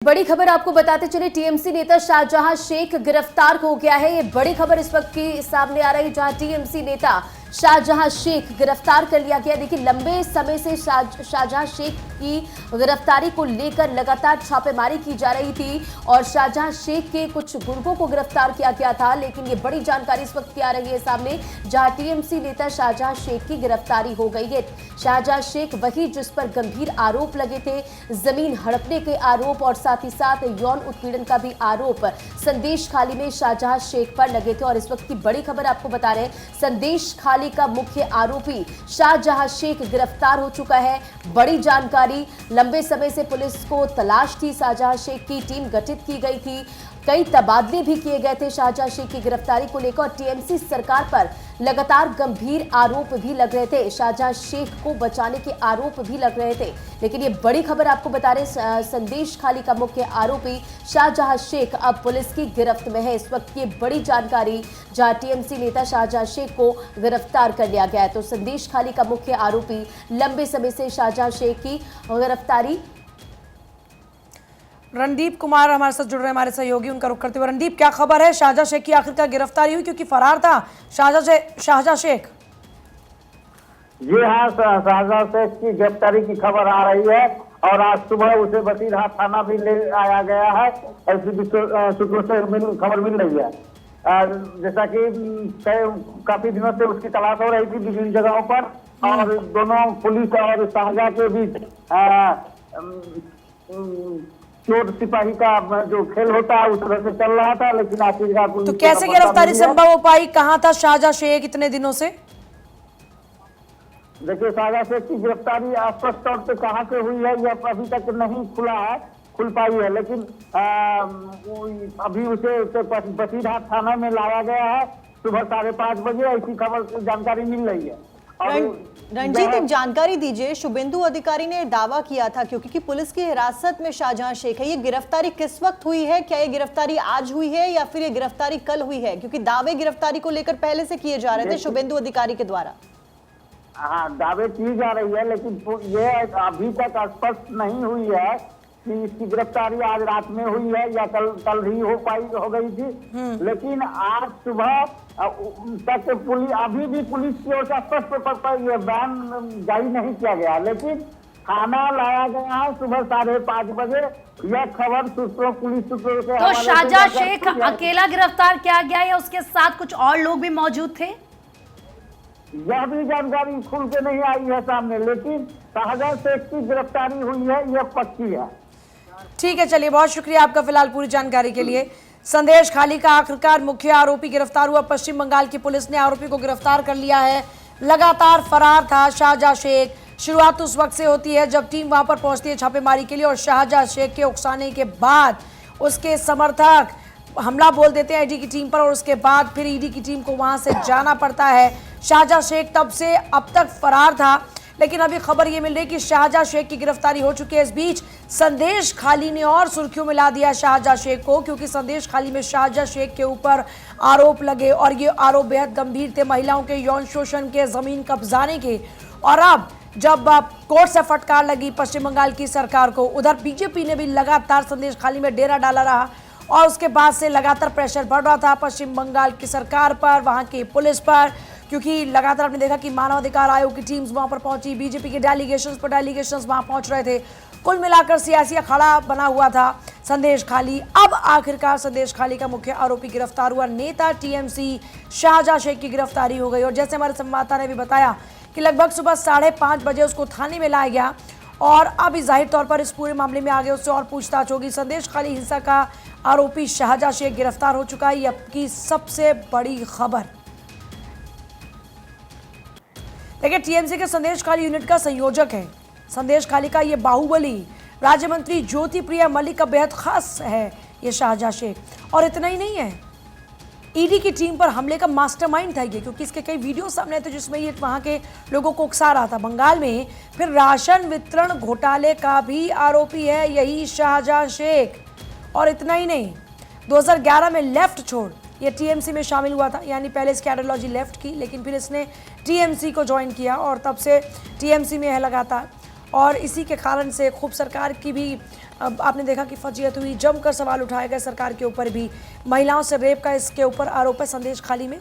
बड़ी खबर आपको बताते चले, टीएमसी नेता शाहजहां शेख गिरफ्तार हो गया है। ये बड़ी खबर इस वक्त की सामने आ रही है, जहां टीएमसी नेता शाहजहां शेख गिरफ्तार कर लिया गया। देखिए, लंबे समय से शाहजहां शेख की गिरफ्तारी को लेकर लगातार छापेमारी की जा रही थी और शाहजहां शेख के कुछ गुर्गों को गिरफ्तार किया गया था। लेकिन ये बड़ी जानकारी इस वक्त की आ रही है सामने, जहां टीएमसी नेता शाहजहां शेख की गिरफ्तारी हो गई है। शाहजहां शेख वही जिस पर गंभीर आरोप लगे थे, जमीन हड़पने के आरोप और साथ ही साथ यौन उत्पीड़न का भी आरोप संदेश खाली में शाहजहां शेख पर लगे थे। और इस वक्त की बड़ी खबर आपको बता रहे हैं, संदेश खाली का मुख्य आरोपी शाहजहां शेख गिरफ्तार हो चुका है। बड़ी जानकारी, लंबे समय से पुलिस को तलाश थी, शाहजहां शेख की टीम गठित की गई थी, कई तबादले भी किए गए थे शाहजहां शेख की गिरफ्तारी को लेकर। टीएमसी सरकार पर लगातार गंभीर आरोप भी लग रहे थे, शाहजहां शेख को बचाने के आरोप भी लग रहे थे। लेकिन ये बड़ी खबर आपको बता रहे, संदेश खाली का मुख्य आरोपी शाहजहां शेख अब पुलिस की गिरफ्त में है। इस वक्त ये बड़ी जानकारी, जहां टीएमसी नेता शाहजहां शेख को गिरफ्तार कर लिया गया है। तो संदेश खाली का मुख्य आरोपी, लंबे समय से शाहजहां शेख की गिरफ्तारी। रणदीप कुमार हमारे साथ जुड़ रहे हैं, हमारे सहयोगी, उनका रुख करते हुए। रणदीप, क्या खबर है? शाहजहां शेख की आखिरकार गिरफ्तारी हुई, क्योंकि फरार था शाहजहां शेख। जी हाँ, शाहजहां शेख की गिरफ्तारी की खबर आ रही है और आज सुबह उसे बसीरहाट थाना भी ले आया गया है। ऐसी सूत्रों से खबर मिल रही है। जैसा कि काफी दिनों से उसकी तलाश हो रही थी विभिन्न जगहों पर, और दोनों पुलिस और शाहजहां के बीच चोर सिपाही का जो खेल होता है उस तरह से चल रहा था। लेकिन आखिरकार तो कैसे गिरफ्तारी संभव हो पाई? कहाँ था शाहजहां शेख इतने दिनों से? देखिए, शाहजहां शेख की गिरफ्तारी स्पष्ट तौर पे कहाँ से हुई है यह अभी तक नहीं खुल पाई है। लेकिन अभी उसे बसीरहाट थाना में लाया गया है सुबह 5:30 बजे, ऐसी खबर जानकारी मिल रही है। रंजीत, एक जानकारी दीजिए। शुभेंदु अधिकारी ने दावा किया था क्योंकि पुलिस की हिरासत में शाहजहां शेख है, ये गिरफ्तारी किस वक्त हुई है? क्या ये गिरफ्तारी आज हुई है या फिर ये गिरफ्तारी कल हुई है? क्योंकि दावे गिरफ्तारी को लेकर पहले से किए जा रहे थे शुभेंदु अधिकारी के द्वारा। हाँ, दावे की जा रही है, लेकिन ये अभी तक स्पष्ट नहीं हुई है कि इसकी गिरफ्तारी आज रात में हुई है या कल ही हो गई थी। लेकिन आज सुबह तक अभी भी पुलिस की ओर से स्पष्ट ये बयान जारी नहीं किया गया। लेकिन थाना लाया गया है सुबह 5:30 बजे, यह खबर पुलिस सूत्रों से। तो शाहजहां शेख अकेला गिरफ्तार किया गया या उसके साथ कुछ और लोग भी मौजूद थे? यह भी जानकारी खुल के नहीं आई है सामने, लेकिन शाहजहां शेख की गिरफ्तारी हुई है, यह पक्की है। ठीक है, चलिए, बहुत शुक्रिया आपका फिलहाल पूरी जानकारी के लिए। संदेश खाली का आखिरकार मुख्य आरोपी गिरफ्तार हुआ। पश्चिम बंगाल की पुलिस ने आरोपी को गिरफ्तार कर लिया है। लगातार फरार था शाहजहां शेख। शुरुआत उस वक्त से होती है जब टीम वहां पर पहुंचती है छापेमारी के लिए, और शाहजहां शेख के उकसाने के बाद उसके समर्थक हमला बोल देते हैं ईडी की टीम पर, और उसके बाद फिर ईडी की टीम को वहां से जाना पड़ता है। शाहजहां शेख तब से अब तक फरार था, लेकिन अभी खबर ये मिल रही है कि शाहजहां शेख की गिरफ्तारी हो चुकी है। इस बीच संदेश खाली ने और सुर्खियों में ला दिया शाहजहां शेख को, क्योंकि संदेश खाली में शाहजहां शेख के ऊपर आरोप लगे और ये आरोप बेहद गंभीर थे, महिलाओं के यौन शोषण के, जमीन कब्जाने के। और अब जब कोर्ट से फटकार लगी पश्चिम बंगाल की सरकार को, उधर बीजेपी ने भी लगातार संदेश खाली में डेरा डाला रहा और उसके बाद से लगातार प्रेशर बढ़ रहा था पश्चिम बंगाल की सरकार पर, वहां की पुलिस पर, क्योंकि लगातार आपने देखा कि मानवाधिकार आयोग की टीम्स वहां पर पहुंची, बीजेपी के डेलीगेशंस वहां पहुंच रहे थे। कुल मिलाकर सियासी अखाड़ा बना हुआ था संदेश खाली। अब आखिरकार संदेश खाली का मुख्य आरोपी गिरफ्तार हुआ। नेता टीएमसी शाहजहां शेख की गिरफ्तारी हो गई, और जैसे हमारे संवाददाता ने भी बताया कि लगभग सुबह 5:30 बजे उसको थाने में लाया गया, और अब जाहिर तौर पर इस पूरे मामले में आगे उससे और पूछताछ होगी। संदेश खाली हिंसा का आरोपी शाहजहां शेख गिरफ्तार हो चुका है। ये अब की सबसे बड़ी खबर। देखिए, टीएमसी के संदेश खाली यूनिट का संयोजक है संदेश खाली का ये बाहुबली राज्य मंत्री ज्योति प्रिया मलिक का बेहद खास है ये शाहजहां शेख। और इतना ही नहीं है, ईडी की टीम पर हमले का मास्टरमाइंड था ये, क्योंकि इसके कई वीडियो सामने आए थे जिसमें ये वहां के लोगों को उकसा रहा था बंगाल में। फिर राशन वितरण घोटाले का भी आरोपी है यही शाहजहां शेख। और इतना ही नहीं, 2011 में लेफ्ट छोड़ ये टीएमसी में शामिल हुआ था, यानी पहले इसकी आइडियोलॉजी लेफ्ट की, लेकिन फिर इसने टीएमसी को ज्वाइन किया और तब से टीएमसी में है लगातार। और इसी के कारण से खूब सरकार की भी अब आपने देखा कि फजीहत हुई, जमकर सवाल उठाए गए सरकार के ऊपर भी। महिलाओं से रेप का इसके ऊपर आरोप है संदेश खाली में।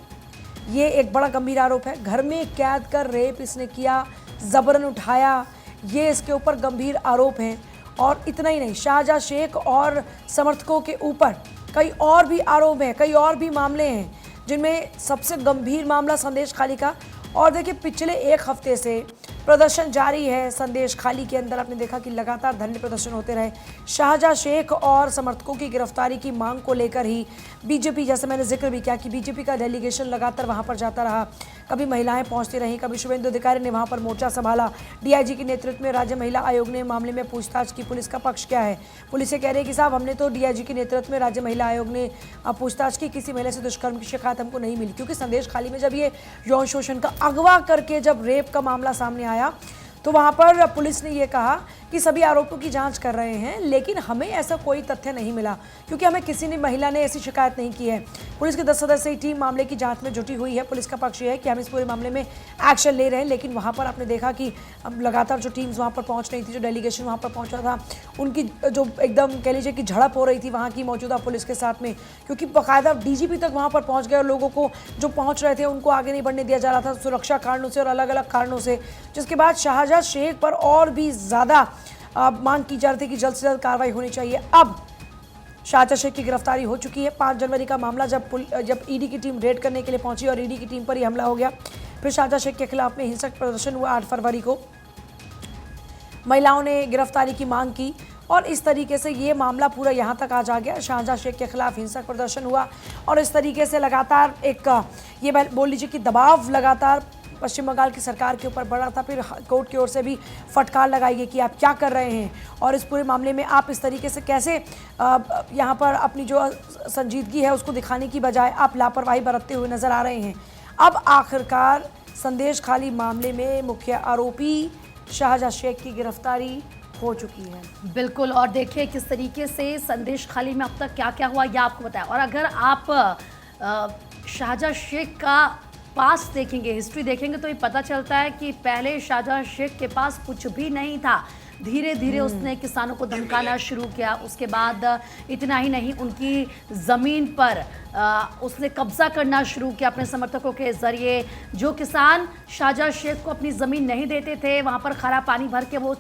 ये एक बड़ा गंभीर आरोप है। घर में कैद कर रेप इसने किया, जबरन उठाया, ये इसके ऊपर गंभीर आरोप हैं। और इतना ही नहीं, शाहजहां शेख और समर्थकों के ऊपर कई और भी आरोप हैं, कई और भी मामले हैं, जिनमें सबसे गंभीर मामला संदेश खाली का। और देखिए, पिछले एक हफ्ते से प्रदर्शन जारी है संदेश खाली के अंदर। आपने देखा कि लगातार धरने प्रदर्शन होते रहे। शाहजहां शेख और समर्थकों की गिरफ्तारी की मांग को लेकर ही बीजेपी, जैसे मैंने जिक्र भी किया कि बीजेपी का डेलीगेशन लगातार वहां पर जाता रहा। कभी महिलाएं पहुंचती रहीं, कभी शुभेंदु अधिकारी ने वहां पर मोर्चा संभाला। डीआईजी के नेतृत्व में राज्य महिला आयोग ने मामले में पूछताछ की। पुलिस का पक्ष क्या है? पुलिस ये कह रही है कि साहब, हमने तो डीआईजी के नेतृत्व में राज्य महिला आयोग ने पूछताछ की, किसी महिला से दुष्कर्म की शिकायत हमको नहीं मिली। क्योंकि संदेश खाली में जब ये यौन शोषण का अगवा करके जब रेप का मामला सामने आया, तो वहां पर पुलिस ने यह कहा कि सभी आरोपों की जांच कर रहे हैं, लेकिन हमें ऐसा कोई तथ्य नहीं मिला, क्योंकि हमें किसी ने, महिला ने ऐसी शिकायत नहीं की है। पुलिस की 10 सदस्यीय टीम मामले की जांच में जुटी हुई है। पुलिस का पक्ष ये है कि हम इस पूरे मामले में एक्शन ले रहे हैं, लेकिन वहां पर आपने देखा कि अब लगातार जो टीम्स वहां पर पहुंच रही थी, जो डेलीगेशन वहां पर पहुंचा था, उनकी जो एकदम कह लीजिए कि झड़प हो रही थी वहां की मौजूदा पुलिस के साथ में, क्योंकि बाकायदा डीजीपी तक वहां पर पहुंच गए और लोगों को जो पहुंच रहे थे उनको आगे नहीं बढ़ने दिया जा रहा था, सुरक्षा कारणों से और अलग अलग कारणों से। जिसके बाद शाहजहां शेख पर और भी ज़्यादा मांग की जा रही थी कि जल्द से जल्द कार्रवाई होनी चाहिए। अब शाहजहां शेख की गिरफ्तारी हो चुकी है। 5 जनवरी का मामला जब ईडी की टीम रेड करने के लिए पहुंची और ईडी की टीम पर ही हमला हो गया। फिर शाहजहां शेख के खिलाफ में हिंसक प्रदर्शन हुआ 8 फरवरी को। महिलाओं ने गिरफ्तारी की मांग की और इस तरीके से ये मामला पूरा यहाँ तक आज आ गया। शाहजहां शेख के खिलाफ हिंसक प्रदर्शन हुआ और इस तरीके से लगातार एक ये बोल लीजिए कि दबाव लगातार पश्चिम बंगाल की सरकार के ऊपर बढ़ा था। फिर कोर्ट की ओर से भी फटकार लगाई गई कि आप क्या कर रहे हैं और इस पूरे मामले में आप इस तरीके से कैसे यहाँ पर अपनी जो संजीदगी है उसको दिखाने की बजाय आप लापरवाही बरतते हुए नज़र आ रहे हैं। अब आखिरकार संदेश खाली मामले में मुख्य आरोपी शाहजहां शेख की गिरफ्तारी हो चुकी है। बिल्कुल, और देखिए किस तरीके से संदेश खाली में अब तक क्या क्या हुआ यह आपको बताया। और अगर आप शाहजहां शेख का पास देखेंगे, हिस्ट्री देखेंगे, तो ये पता चलता है कि पहले शाहजहां शेख के पास कुछ भी नहीं था। धीरे धीरे उसने किसानों को धमकाना शुरू किया। उसके बाद इतना ही नहीं, उनकी ज़मीन पर उसने कब्जा करना शुरू किया अपने समर्थकों के ज़रिए। जो किसान शाहजहां शेख को अपनी ज़मीन नहीं देते थे, वहाँ पर खारा पानी भर के वो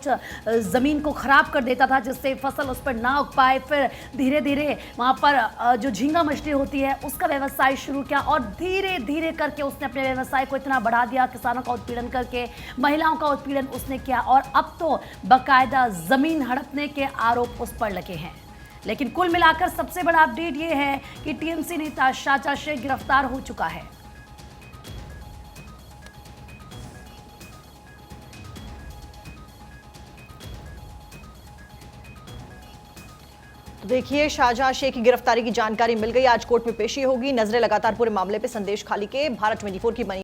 ज़मीन को ख़राब कर देता था, जिससे फसल उस पर ना उग पाए। फिर धीरे धीरे वहाँ पर जो झींगा मछली होती है उसका व्यवसाय शुरू किया और धीरे धीरे करके उसने अपने व्यवसाय को इतना बढ़ा दिया, किसानों का उत्पीड़न करके, महिलाओं का उत्पीड़न उसने किया और अब तो बाकायदा ज़मीन हड़पने के आरोप उस पर लगे हैं। लेकिन कुल मिलाकर सबसे बड़ा अपडेट ये है कि टीएमसी नेता शाहजहां शेख गिरफ्तार हो चुका है। तो देखिए, शाहजहां शेख की गिरफ्तारी की जानकारी मिल गई। आज कोर्ट में पेशी होगी। नजरें लगातार पूरे मामले पे संदेश खाली के। भारत 24 की बनी